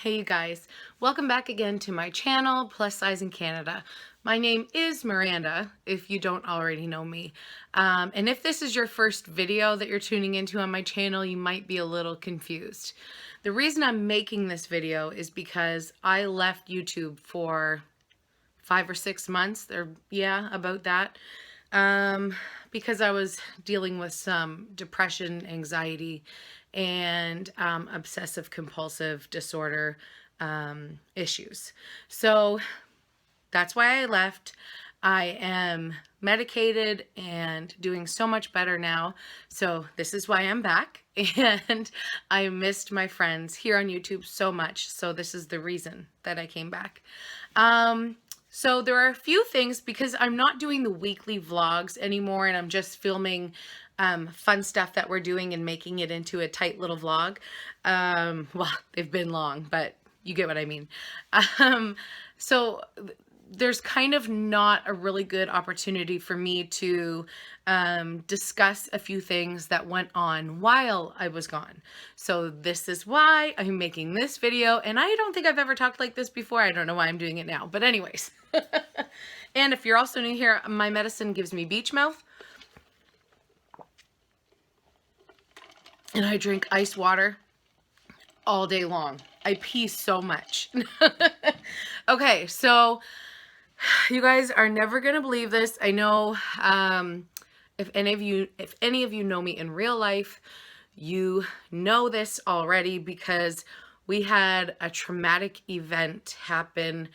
Hey you guys, welcome back again to my channel, Plus Size in Canada. My name is Miranda, if you don't already know me. And if this is your first video that you're tuning into on my channel, you might be a little confused. The reason I'm making this video is because I left YouTube for 5 or 6 months, or yeah, about that. Because I was dealing with some depression, anxiety, and obsessive compulsive disorder issues. So that's why I left. I am medicated and doing so much better now. So this is why I'm back. And I missed my friends here on YouTube so much. So this is the reason that I came back. So there are a few things because I'm not doing the weekly vlogs anymore and I'm just filming fun stuff that we're doing and making it into a tight little vlog. Well, they've been long, but you get what I mean. So there's kind of not a really good opportunity for me to discuss a few things that went on while I was gone. So this is why I'm making this video, and I don't think I've ever talked like this before. I don't know why I'm doing it now, but anyways. And if you're also new here, my medicine gives me beach mouth. And I drink ice water all day long. I pee so much. Okay, so you guys are never gonna believe this. I know if any of you know me in real life, you know this already because we had a traumatic event happen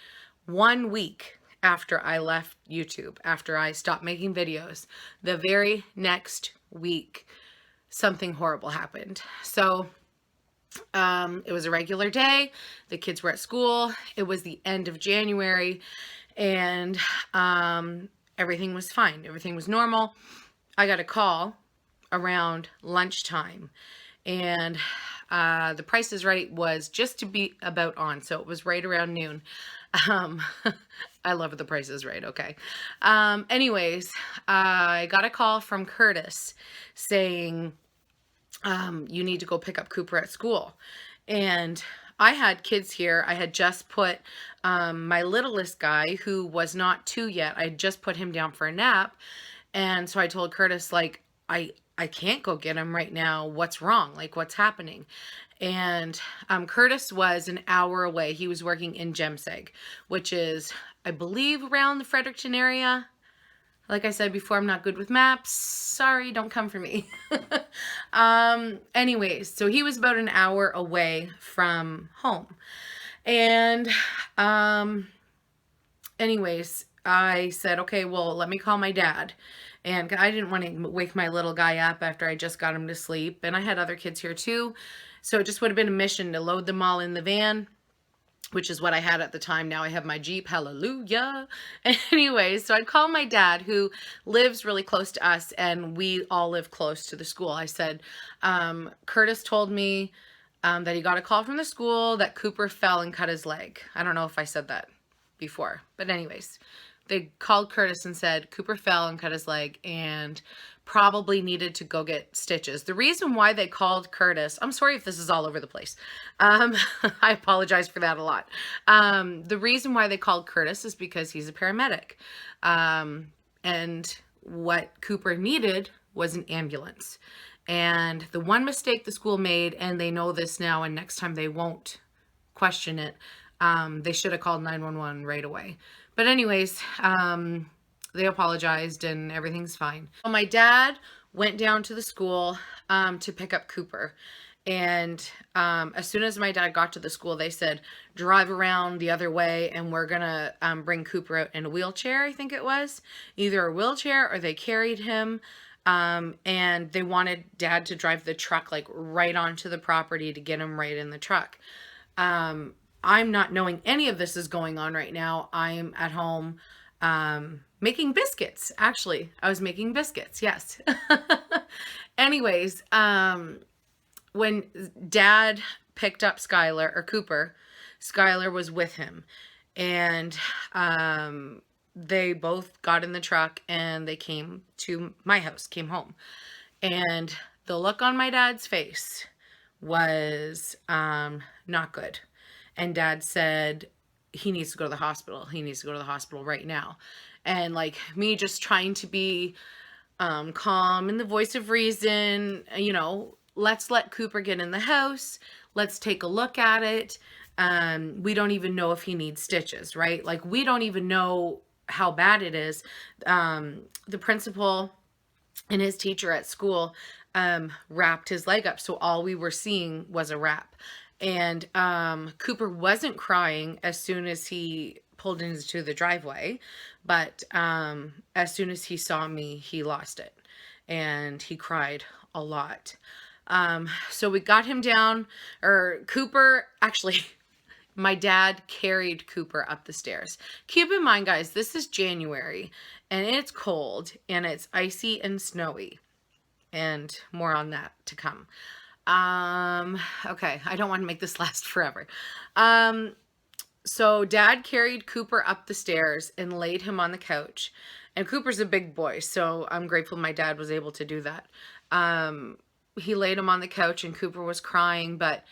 1 week after I left YouTube, after I stopped making videos. The very next week, something horrible happened. So it was a regular day. The kids were at school. It was the end of January and everything was fine. Everything was normal. I got a call around lunchtime and the Price is Right was just to be about on. So it was right around noon. I love The Price is Right. Okay. Anyways, I got a call from Curtis saying, you need to go pick up Cooper at school. And I had kids here. I had just put my littlest guy, who was not 2 yet, I just put him down for a nap. And so I told Curtis, like, I can't go get him right now. What's wrong? Like, what's happening? And Curtis was an hour away. He was working in Gemseg, which is, I believe, around the Fredericton area. Like I said before, I'm not good with maps. Sorry, don't come for me. Anyways, so he was about an hour away from home. And anyways, I said, okay, well, let me call my dad. And I didn't want to wake my little guy up after I just got him to sleep. And I had other kids here too. So it just would have been a mission to load them all in the van, which is what I had at the time. Now I have my Jeep, hallelujah. Anyways, so I called my dad, who lives really close to us, and we all live close to the school. I said, Curtis told me that he got a call from the school that Cooper fell and cut his leg. I don't know if I said that before, but anyways, they called Curtis and said Cooper fell and cut his leg and probably needed to go get stitches. The reason why they called Curtis, I'm sorry if this is all over the place. I apologize for that a lot. The reason why they called Curtis is because he's a paramedic. And what Cooper needed was an ambulance. And the one mistake the school made, and they know this now, and next time they won't question it, they should have called 911 right away. But anyways, they apologized and everything's fine. So my dad went down to the school to pick up Cooper. And as soon as my dad got to the school, they said, drive around the other way and we're going to bring Cooper out in a wheelchair, I think it was. Either a wheelchair or they carried him. And they wanted Dad to drive the truck like right onto the property to get him right in the truck. I'm not knowing any of this is going on right now. I'm at home making biscuits. Actually, I was making biscuits. Yes. Anyways, when Dad picked up Skylar or Cooper, Skylar was with him, and they both got in the truck and they came to my house, came home, and the look on my dad's face was not good. And Dad said, he needs to go to the hospital. He needs to go to the hospital right now. And like me just trying to be calm and the voice of reason, let's let Cooper get in the house. Let's take a look at it. We don't even know if he needs stitches, right? Like, we don't even know how bad it is. The principal and his teacher at school wrapped his leg up. So all we were seeing was a wrap. And Cooper wasn't crying as soon as he pulled into the driveway, but as soon as he saw me, he lost it. And he cried a lot. So we got him down, or Cooper, actually, my dad carried Cooper up the stairs. Keep in mind, guys, this is January, and it's cold, and it's icy and snowy, and more on that to come. Okay, I don't want to make this last forever. So Dad carried Cooper up the stairs and laid him on the couch. And Cooper's a big boy, so I'm grateful my dad was able to do that. He laid him on the couch, and Cooper was crying, but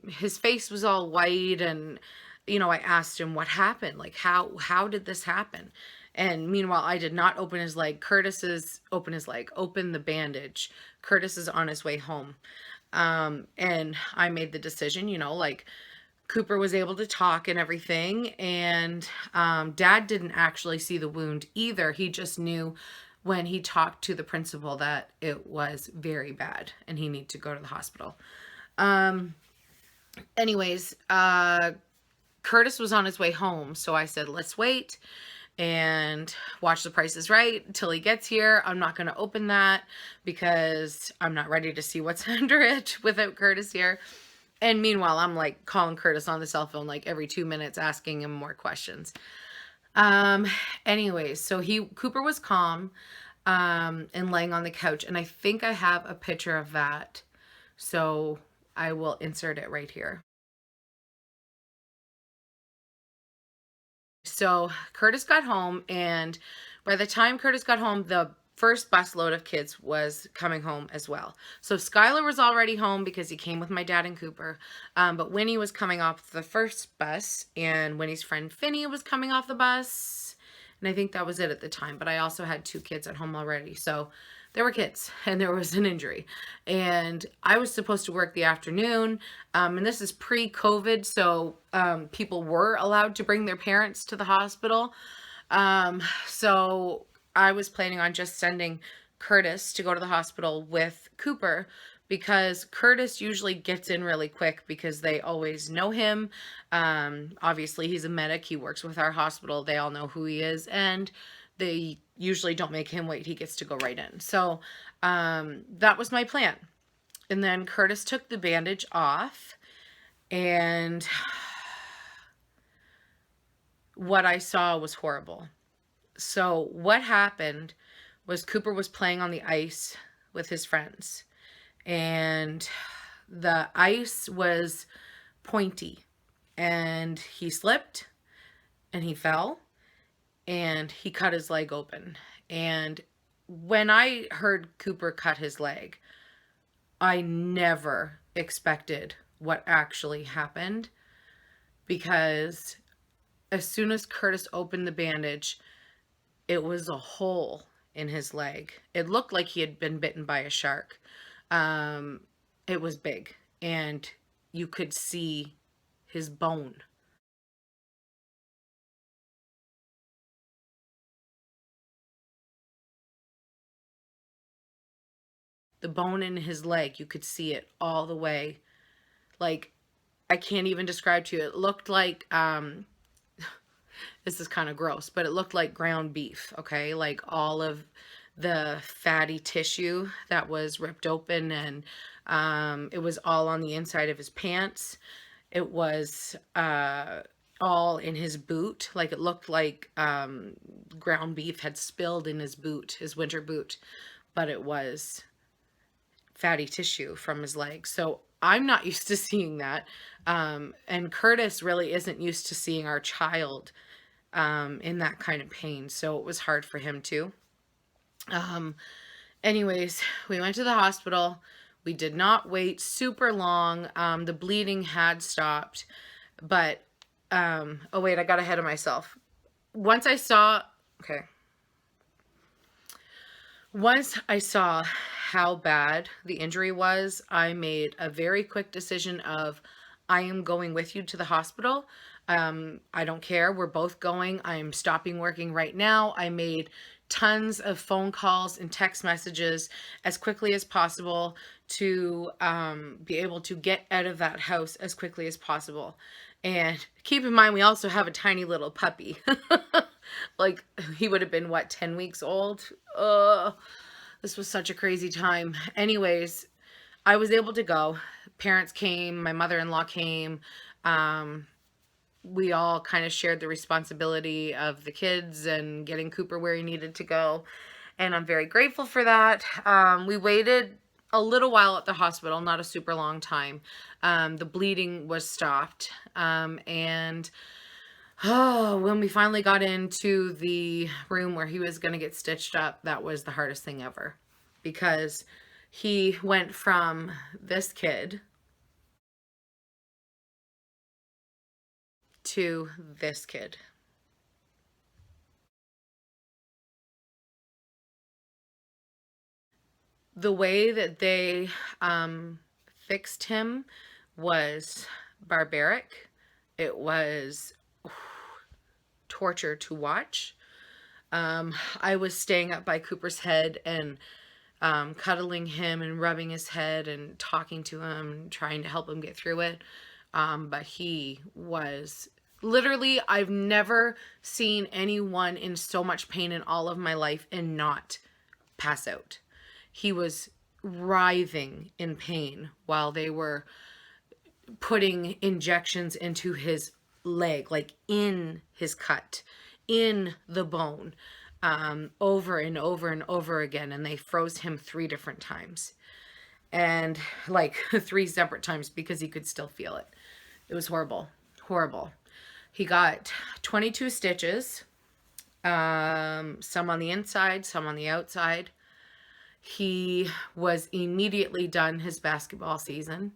his face was all white, and I asked him what happened, like how did this happen? And meanwhile, I did not open his leg. Open the bandage. Curtis is on his way home. And I made the decision, like, Cooper was able to talk and everything, and Dad didn't actually see the wound either. He just knew when he talked to the principal that it was very bad and he needed to go to the hospital. Anyways, Curtis was on his way home, so I said, let's wait and watch The Price is Right until he gets here. I'm not going to open that because I'm not ready to see what's under it without Curtis here. And meanwhile, I'm like calling Curtis on the cell phone like every 2 minutes, asking him more questions. Anyways, so Cooper was calm, and laying on the couch, and I think I have a picture of that, so I will insert it right here. So Curtis got home, and by the time Curtis got home, the first busload of kids was coming home as well. So Skylar was already home because he came with my dad and Cooper. But Winnie was coming off the first bus, and Winnie's friend Finny was coming off the bus. And I think that was it at the time. But I also had 2 kids at home already. So there were kids, and there was an injury. And I was supposed to work the afternoon. And this is pre-COVID, so people were allowed to bring their parents to the hospital. So I was planning on just sending Curtis to go to the hospital with Cooper, because Curtis usually gets in really quick because they always know him. Obviously, he's a medic. He works with our hospital. They all know who he is, and they usually don't make him wait. He gets to go right in. So that was my plan. And then Curtis took the bandage off, and what I saw was horrible. So what happened was Cooper was playing on the ice with his friends, and the ice was pointy, and he slipped and he fell and he cut his leg open. And when I heard Cooper cut his leg, I never expected what actually happened, because as soon as Curtis opened the bandage, it was a hole in his leg. It looked like he had been bitten by a shark. It was big, and you could see his bone. The bone in his leg, you could see it all the way. Like, I can't even describe to you. It looked like, this is kind of gross, but it looked like ground beef, okay? Like all of the fatty tissue that was ripped open, and it was all on the inside of his pants. It was all in his boot. Like, it looked like ground beef had spilled in his boot, his winter boot, but it was fatty tissue from his leg. So I'm not used to seeing that. And Curtis really isn't used to seeing our child in that kind of pain. So it was hard for him too. Anyways, we went to the hospital. We did not wait super long. The bleeding had stopped, but, oh wait, I got ahead of myself. Once I saw, okay. Once I saw how bad the injury was, I made a very quick decision of, I am going with you to the hospital. I don't care. We're both going. I'm stopping working right now. I made tons of phone calls and text messages as quickly as possible to be able to get out of that house as quickly as possible. And keep in mind, we also have a tiny little puppy. Like, he would have been, what, 10 weeks old? This was such a crazy time. Anyways, I was able to go. Parents came, my mother-in-law came. We all kind of shared the responsibility of the kids and getting Cooper where he needed to go. And I'm very grateful for that. We waited a little while at the hospital, not a super long time. The bleeding was stopped. And when we finally got into the room where he was going to get stitched up, that was the hardest thing ever. Because he went from this kid to this kid. The way that they fixed him was barbaric. It was torture to watch. I was staying up by Cooper's head and cuddling him and rubbing his head and talking to him, trying to help him get through it. But he was literally, I've never seen anyone in so much pain in all of my life and not pass out. He was writhing in pain while they were putting injections into his leg, like in his cut, in the bone, over and over and over again. And they froze him 3 different times, and like 3 separate times, because he could still feel it. It was horrible, horrible. He got 22 stitches, some on the inside, some on the outside. He was immediately done his basketball season.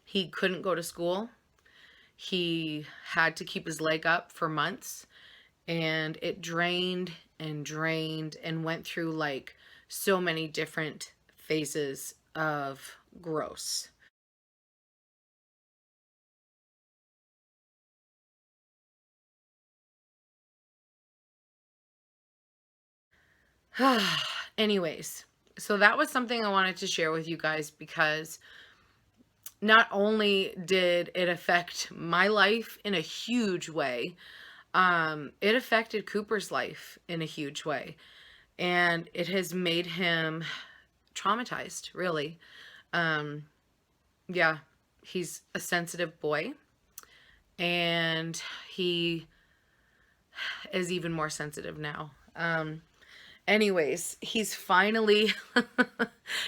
He couldn't go to school. He had to keep his leg up for months, and it drained and drained and went through like so many different phases of gross. Anyways, so that was something I wanted to share with you guys, because not only did it affect my life in a huge way, it affected Cooper's life in a huge way. And it has made him traumatized, really. Yeah, he's a sensitive boy, and he is even more sensitive now. Anyways, he's finally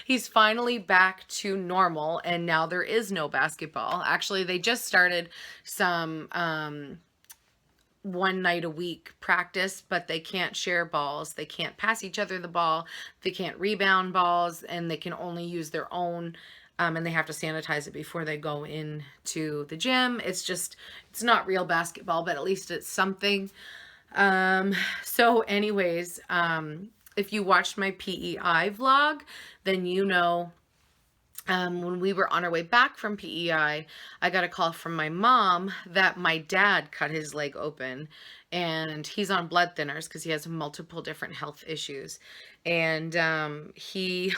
he's finally back to normal, and now there is no basketball. Actually, they just started some 1 night a week practice, but they can't share balls. They can't pass each other the ball. They can't rebound balls, and they can only use their own, and they have to sanitize it before they go into the gym. It's just, it's not real basketball, but at least it's something. So anyways, if you watched my PEI vlog, then you know, when we were on our way back from PEI, I got a call from my mom that my dad cut his leg open, and he's on blood thinners because he has multiple different health issues. And he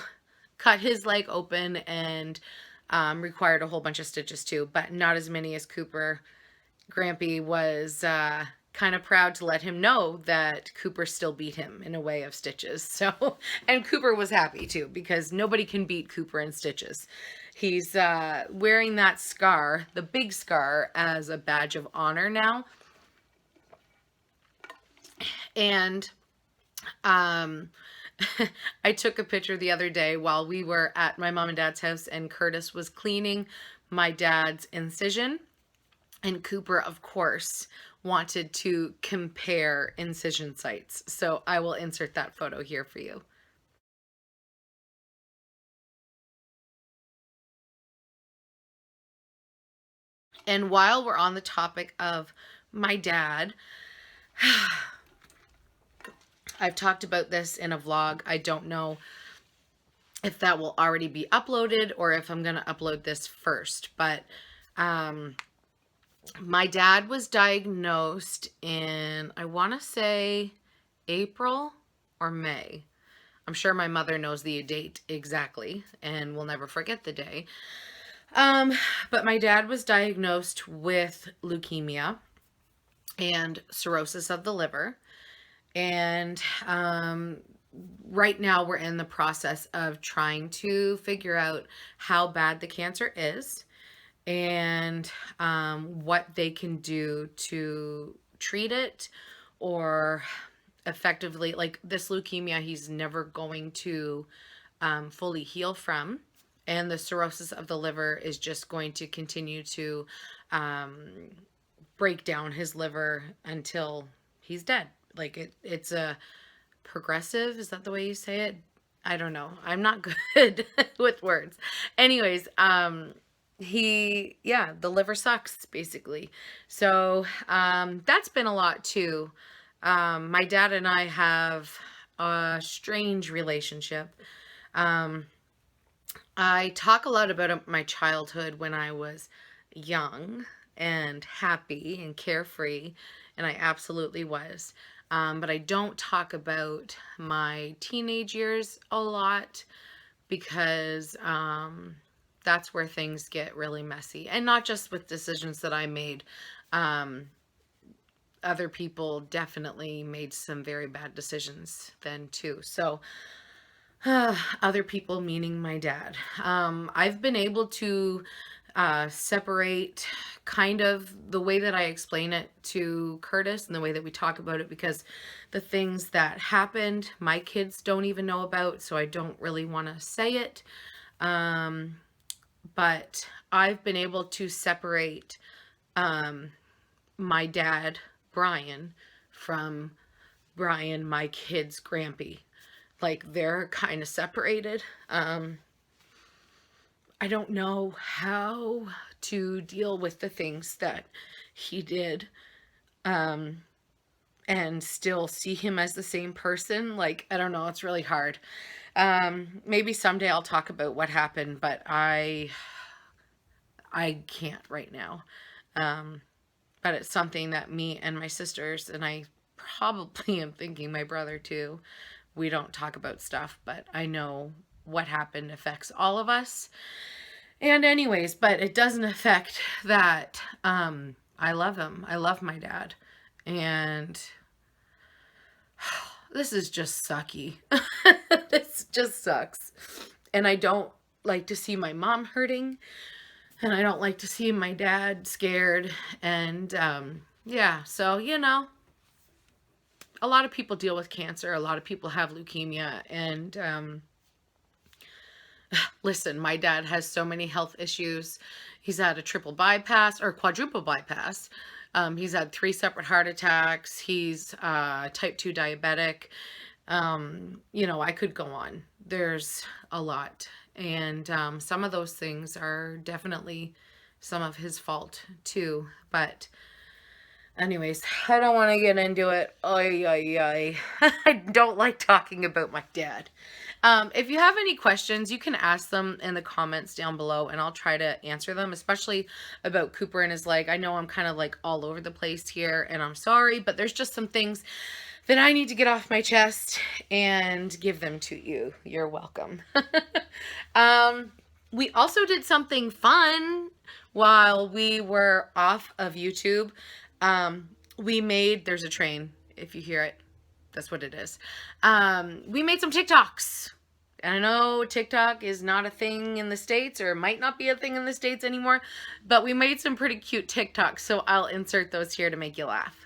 cut his leg open and required a whole bunch of stitches too, but not as many as Cooper. Grampy was kind of proud to let him know that Cooper still beat him in a way of stitches. So, and Cooper was happy too, because nobody can beat Cooper in stitches. He's wearing that scar, the big scar, as a badge of honor now. And I took a picture the other day while we were at my mom and dad's house, and Curtis was cleaning my dad's incision. And Cooper, of course, wanted to compare incision sites. So I will insert that photo here for you. And while we're on the topic of my dad, I've talked about this in a vlog. I don't know if that will already be uploaded or if I'm going to upload this first, but my dad was diagnosed in, I want to say April or May. I'm sure my mother knows the date exactly and will never forget the day. But my dad was diagnosed with leukemia and cirrhosis of the liver. And right now we're in the process of trying to figure out how bad the cancer is and what they can do to treat it, or effectively, like this leukemia, he's never going to fully heal from. And the cirrhosis of the liver is just going to continue to break down his liver until he's dead. Like it's a progressive, is that the way you say it? I don't know. I'm not good with words. Anyways, the liver sucks basically. So that's been a lot too. My dad and I have a strange relationship. I talk a lot about my childhood when I was young and happy and carefree, and I absolutely was. But I don't talk about my teenage years a lot because that's where things get really messy. And not just with decisions that I made. Other people definitely made some very bad decisions then too. So other people meaning my dad. I've been able to separate kind of the way that I explain it to Curtis and the way that we talk about it, because the things that happened, my kids don't even know about, so I don't really want to say it. But I've been able to separate my dad, Brian, from Brian, my kid's Grampy. Like, they're kind of separated. I don't know how to deal with the things that he did and still see him as the same person. Like, I don't know, it's really hard. Maybe someday I'll talk about what happened, but I can't right now. But it's something that me and my sisters, and I probably am thinking my brother too, we don't talk about stuff, but I know what happened affects all of us. And anyways, but it doesn't affect that I love him. I love my dad. And this is just sucky. This just sucks. And I don't like to see my mom hurting. And I don't like to see my dad scared. And yeah, so, you know, a lot of people deal with cancer. A lot of people have leukemia. And listen, my dad has so many health issues. He's had a triple bypass or quadruple bypass. He's had 3 separate heart attacks. He's type 2 diabetic. You know, I could go on. There's a lot. And some of those things are definitely some of his fault too. But anyways, I don't want to get into it. Oy, oy, oy. I don't like talking about my dad. If you have any questions, you can ask them in the comments down below, and I'll try to answer them, especially about Cooper and his leg. I know I'm kind of like all over the place here, and I'm sorry, but there's just some things that I need to get off my chest and give them to you. You're welcome. We also did something fun while we were off of YouTube. We made, there's a train, if you hear it, that's what it is. We made some TikToks. And I know TikTok is not a thing in the States, or might not be a thing in the States anymore, but we made some pretty cute TikToks, so I'll insert those here to make you laugh.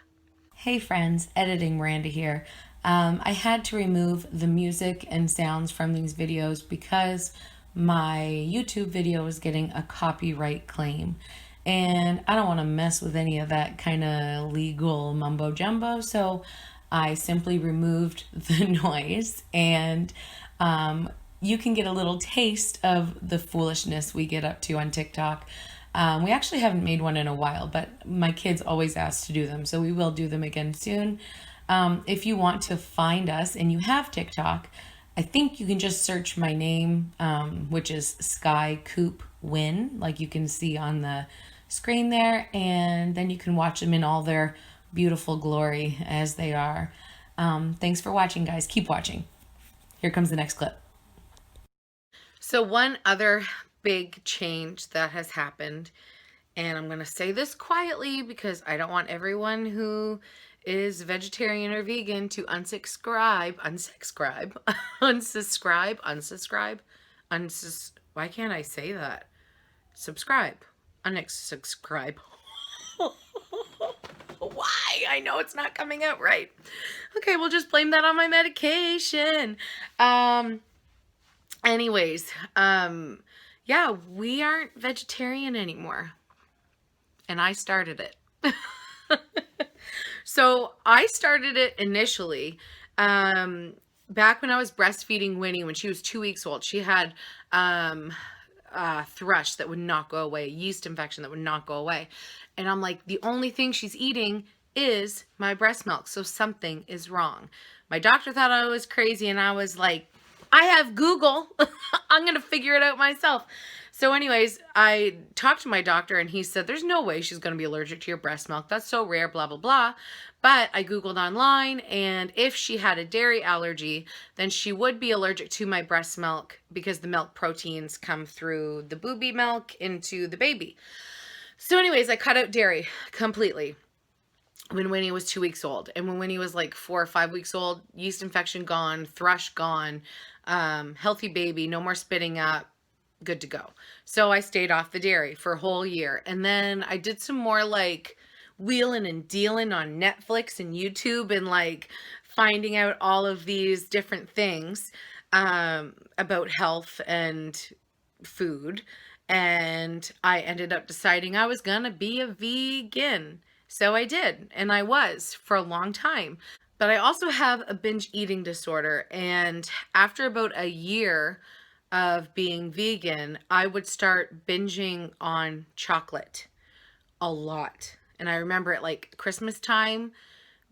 Hey friends, Editing Miranda here. I had to remove the music and sounds from these videos because my YouTube video is getting a copyright claim. and I don't want to mess with any of that kind of legal mumbo jumbo. So I simply removed the noise, and you can get a little taste of the foolishness we get up to on TikTok. We actually haven't made one in a while, but my kids always ask to do them, so we will do them again soon. If you want to find us and you have TikTok, I think you can just search my name, which is Sky Coop Win, like you can see on the screen there, and then you can watch them in all their beautiful glory as they are. Thanks for watching, guys. Keep watching. Here comes the next clip. So one other big change that has happened, and I'm going to say this quietly because I don't want everyone who is vegetarian or vegan to unsubscribe, why can't I say that? Subscribe, unsubscribe. Why? I know it's not coming out right. Okay, we'll just blame that on my medication. Anyways, yeah, we aren't vegetarian anymore. And I started it. So I started it initially, back when I was breastfeeding Winnie when she was 2 weeks old. She had thrush that would not go away, yeast infection that would not go away. And I'm like, the only thing she's eating is my breast milk. So something is wrong. My doctor thought I was crazy, and I was like, I have Google. I'm going to figure it out myself. So anyways, I talked to my doctor, and he said, there's no way she's going to be allergic to your breast milk. That's so rare, blah, blah, blah. But I Googled online, and if she had a dairy allergy, then she would be allergic to my breast milk because the milk proteins come through the boobie milk into the baby. So anyways, I cut out dairy completely when Winnie was 2 weeks old. And when Winnie was like 4 or 5 weeks old, yeast infection gone, thrush gone, healthy baby, no more spitting up, good to go. So I stayed off the dairy for a whole year. And then I did some more like wheeling and dealing on Netflix and YouTube, and like finding out all of these different things about health and food. And I ended up deciding I was gonna be a vegan. So I did, and I was for a long time. But I also have a binge eating disorder, and after about a year of being vegan, I would start binging on chocolate a lot. And I remember at like Christmas time,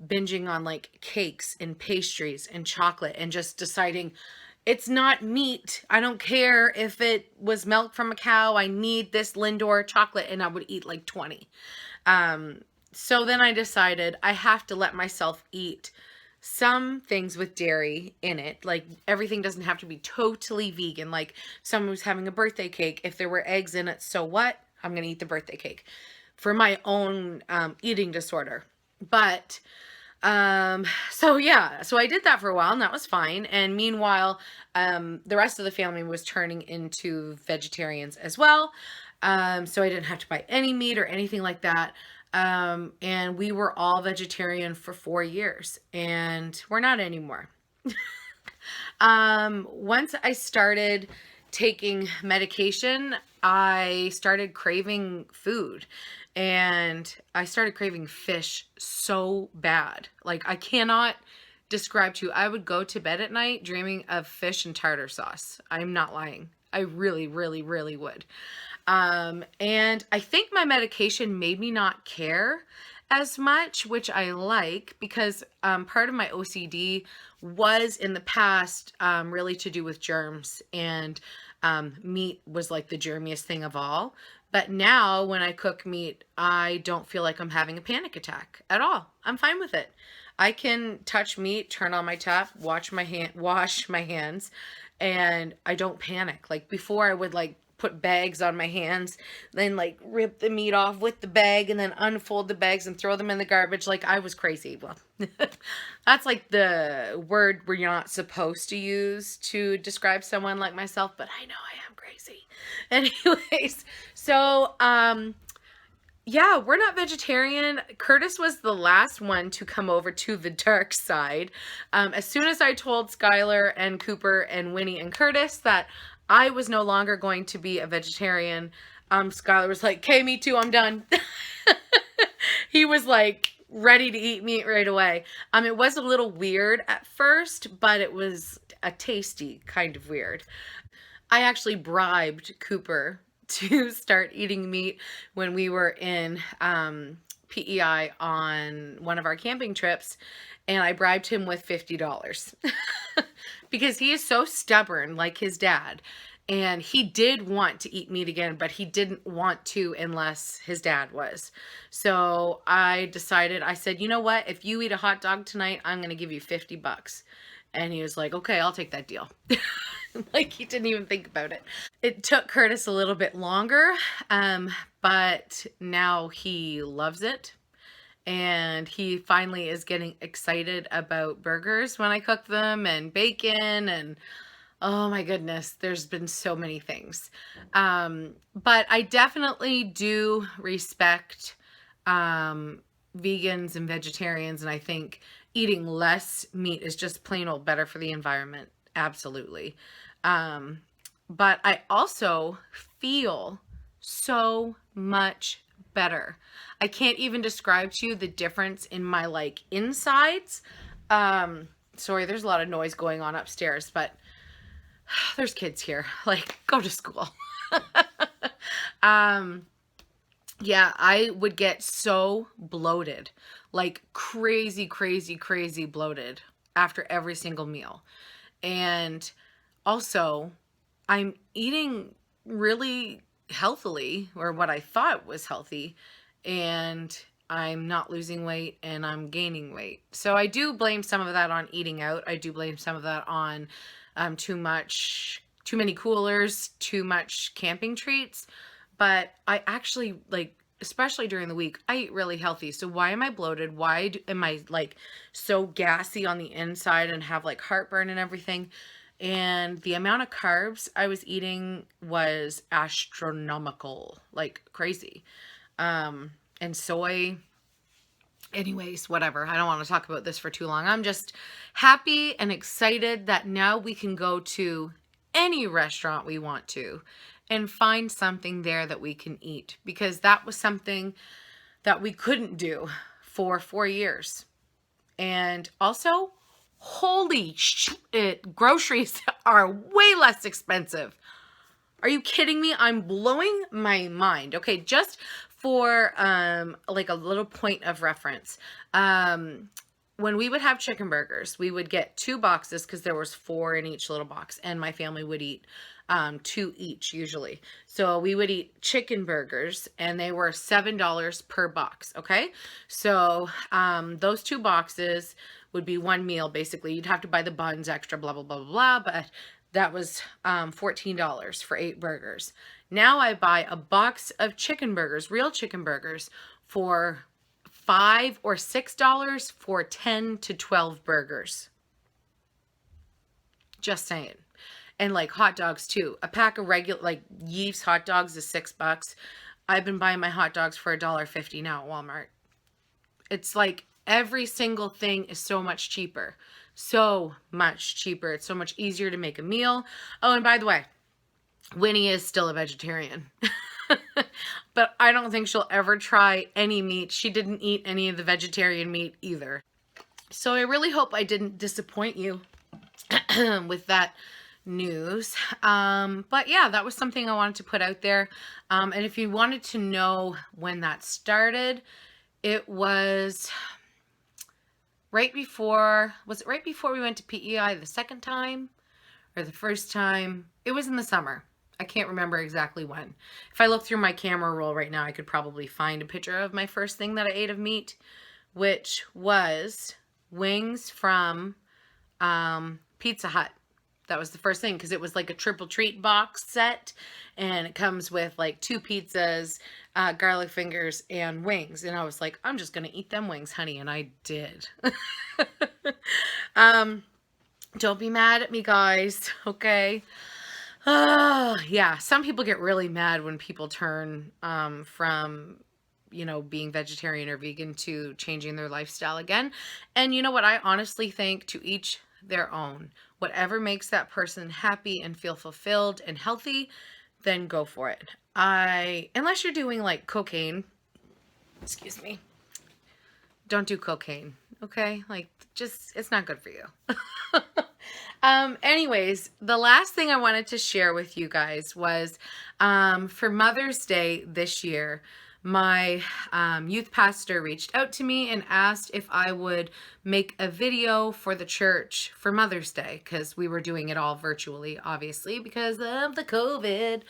binging on like cakes and pastries and chocolate, and just deciding it's not meat. I don't care if it was milk from a cow. I need this Lindor chocolate, and I would eat like 20. So then I decided I have to let myself eat some things with dairy in it. Like everything doesn't have to be totally vegan. Like someone who's having a birthday cake, if there were eggs in it, so what? I'm going to eat the birthday cake for my own eating disorder. But so yeah, so I did that for a while, and that was fine. And meanwhile, the rest of the family was turning into vegetarians as well. So I didn't have to buy any meat or anything like that. And we were all vegetarian for 4 years, and we're not anymore. Once I started taking medication, I started craving food, and I started craving fish so bad. Like I cannot describe to you. I would go to bed at night dreaming of fish and tartar sauce. I'm not lying. I really, really, really would. And I think my medication made me not care as much, which I like, because part of my OCD was in the past really to do with germs, and meat was like the germiest thing of all. But now when I cook meat, I don't feel like I'm having a panic attack at all. I'm fine with it. I can touch meat, turn on my tap, wash my hands, and I don't panic. Like before, I would like put bags on my hands, then like rip the meat off with the bag, and then unfold the bags and throw them in the garbage. Like I was crazy. Well, that's like the word we're not supposed to use to describe someone like myself, but I know I am crazy. Anyways, so yeah, we're not vegetarian. Curtis was the last one to come over to the dark side. As soon as I told Skylar and Cooper and Winnie and Curtis that I was no longer going to be a vegetarian, Skylar was like, okay, me too, I'm done. He was like ready to eat meat right away. It was a little weird at first, but it was a tasty kind of weird. I actually bribed Cooper to start eating meat when we were in PEI on one of our camping trips, and I bribed him with $50 because he is so stubborn like his dad. And he did want to eat meat again, but he didn't want to unless his dad was. So I decided, I said, you know what? If you eat a hot dog tonight, I'm going to give you $50. And he was like, okay, I'll take that deal. Like, he didn't even think about it. It took Curtis a little bit longer, but now he loves it. And he finally is getting excited about burgers when I cook them, and bacon, and oh my goodness, there's been so many things. But I definitely do respect vegans and vegetarians, and I think eating less meat is just plain old better for the environment. Absolutely. But I also feel so much better. I can't even describe to you the difference in my like insides. Sorry, there's a lot of noise going on upstairs, but there's kids here. Like, go to school. Yeah, I would get so bloated, like crazy, crazy, crazy bloated after every single meal. And also, I'm eating really healthily, or what I thought was healthy, and I'm not losing weight and I'm gaining weight. So I do blame some of that on eating out. I do blame some of that on too many coolers, too much camping treats. But I actually, like, especially during the week, I eat really healthy. So why am I bloated? Why am I like so gassy on the inside and have like heartburn and everything? And the amount of carbs I was eating was astronomical, like crazy. And soy, anyways, whatever. I don't want to talk about this for too long. I'm just happy and excited that now we can go to any restaurant we want to and find something there that we can eat, because that was something that we couldn't do for 4 years. And also, holy shit, groceries are way less expensive. Are you kidding me? I'm blowing my mind. Okay, just for like a little point of reference. When we would have chicken burgers, we would get 2 boxes because there was 4 in each little box, and my family would eat 2 each usually. So we would eat chicken burgers, and they were $7 per box. Okay, so those 2 boxes would be 1 meal basically. You'd have to buy the buns extra, blah blah blah blah blah, but that was $14 for 8 burgers. Now I buy a box of chicken burgers, real chicken burgers, for $5 or $6 for 10 to 12 burgers. Just saying. And like hot dogs too. A pack of regular, like Yeeves hot dogs is $6. I've been buying my hot dogs for $1.50 now at Walmart. It's like every single thing is so much cheaper. So much cheaper. It's so much easier to make a meal. Oh, and by the way, Winnie is still a vegetarian. But I don't think she'll ever try any meat. She didn't eat any of the vegetarian meat either. So I really hope I didn't disappoint you with that news. But yeah, that was something I wanted to put out there. And if you wanted to know when that started, it was right before, was it right before we went to PEI the second time or the first time? It was in the summer. I can't remember exactly when. If I look through my camera roll right now, I could probably find a picture of my first thing that I ate of meat, which was wings from Pizza Hut. That was the first thing, because it was like a triple treat box set, and it comes with like 2 pizzas, garlic fingers, and wings. And I was like, I'm just gonna eat them wings, honey, and I did. Don't be mad at me, guys, okay? Yeah, some people get really mad when people turn from, you know, being vegetarian or vegan to changing their lifestyle again. And you know what? I honestly think to each their own. Whatever makes that person happy and feel fulfilled and healthy, then go for it. unless you're doing like cocaine, excuse me, don't do cocaine, okay? Like, just, it's not good for you. Anyways, the last thing I wanted to share with you guys was, for Mother's Day this year, my youth pastor reached out to me and asked if I would make a video for the church for Mother's Day, because we were doing it all virtually, obviously, because of the COVID.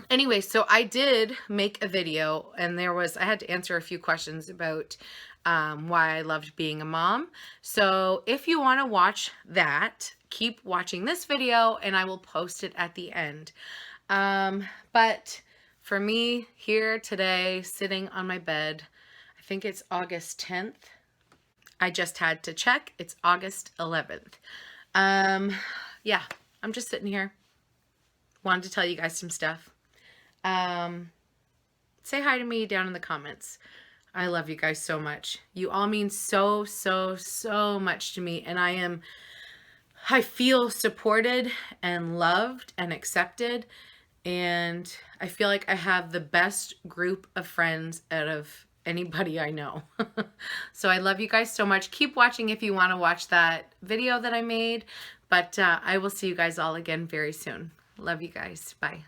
Anyway, so I did make a video, and I had to answer a few questions about why I loved being a mom. So if you want to watch that, keep watching this video and I will post it at the end. But for me here today, sitting on my bed, I think it's August 10th. I just had to check. It's August 11th. Yeah, I'm just sitting here. Wanted to tell you guys some stuff. Say hi to me down in the comments. I love you guys so much. You all mean so, so, so much to me. And I feel supported and loved and accepted. And I feel like I have the best group of friends out of anybody I know. So I love you guys so much. Keep watching if you want to watch that video that I made. But I will see you guys all again very soon. Love you guys. Bye.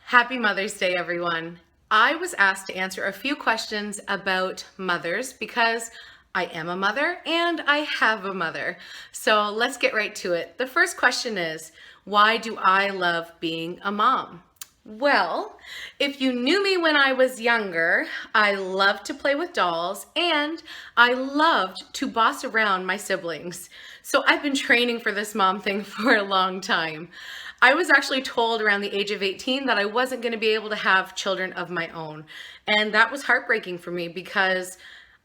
Happy Mother's Day, everyone. I was asked to answer a few questions about mothers because I am a mother and I have a mother. So let's get right to it. The first question is, why do I love being a mom? Well, if you knew me when I was younger, I loved to play with dolls and I loved to boss around my siblings. So I've been training for this mom thing for a long time. I was actually told around the age of 18 that I wasn't going to be able to have children of my own. And that was heartbreaking for me because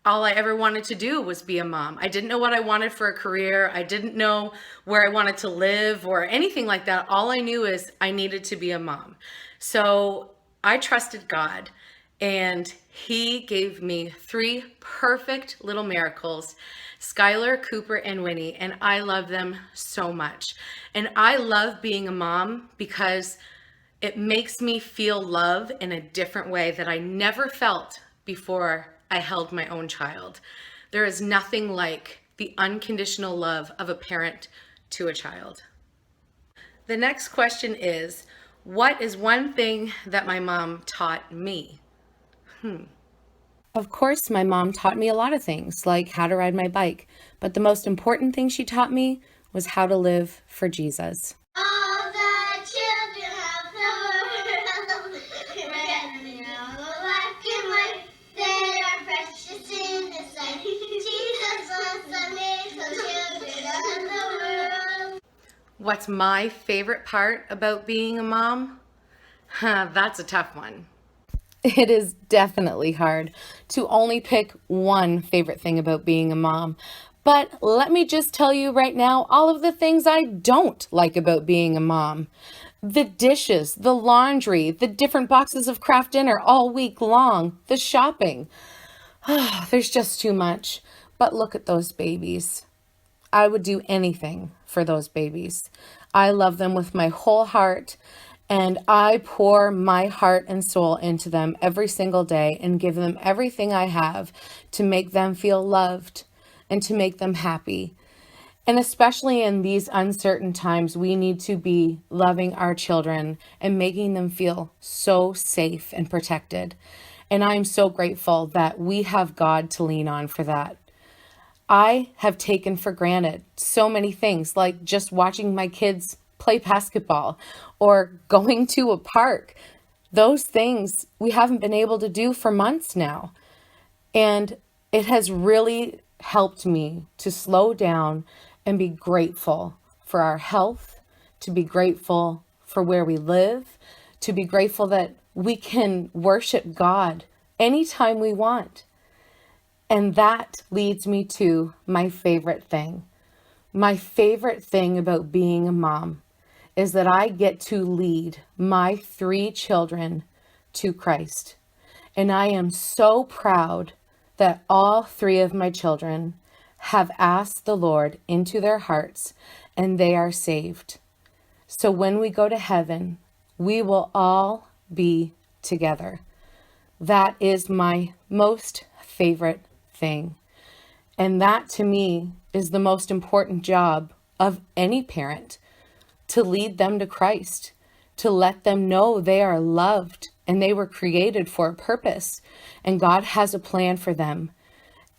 all I ever wanted to do was be a mom. I didn't know what I wanted for a career. I didn't know where I wanted to live or anything like that. All I knew is I needed to be a mom. So I trusted God, and He gave me 3 perfect little miracles, Skylar, Cooper, and Winnie, and I love them so much. And I love being a mom because it makes me feel love in a different way that I never felt before I held my own child. There is nothing like the unconditional love of a parent to a child. The next question is, what is one thing that my mom taught me? Of course, my mom taught me a lot of things, like how to ride my bike. But the most important thing she taught me was how to live for Jesus. All the children of the world, black and white, they are precious in the sight. Jesus wants to make the children of the world. What's my favorite part about being a mom? That's a tough one. It is definitely hard to only pick one favorite thing about being a mom. But let me just tell you right now all of the things I don't like about being a mom. The dishes, the laundry, the different boxes of Kraft dinner all week long, the shopping. There's just too much. But look at those babies. I would do anything for those babies. I love them with my whole heart. And I pour my heart and soul into them every single day and give them everything I have to make them feel loved and to make them happy. And especially in these uncertain times, we need to be loving our children and making them feel so safe and protected. And I'm so grateful that we have God to lean on for that. I have taken for granted so many things, like just watching my kids play basketball or going to a park. Those things we haven't been able to do for months now. And it has really helped me to slow down and be grateful for our health, to be grateful for where we live, to be grateful that we can worship God anytime we want. And that leads me to my favorite thing. My favorite thing about being a mom is that I get to lead my 3 children to Christ. And I am so proud that all 3 of my children have asked the Lord into their hearts and they are saved. So when we go to heaven, we will all be together. That is my most favorite thing. And that to me is the most important job of any parent, to lead them to Christ, to let them know they are loved and they were created for a purpose and God has a plan for them.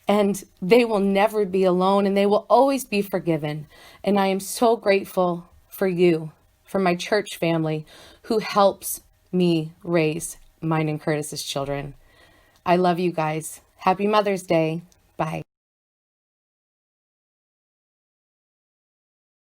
And they will never be alone and they will always be forgiven. And I am so grateful for you, for my church family who helps me raise mine and Curtis's children. I love you guys. Happy Mother's Day. Bye.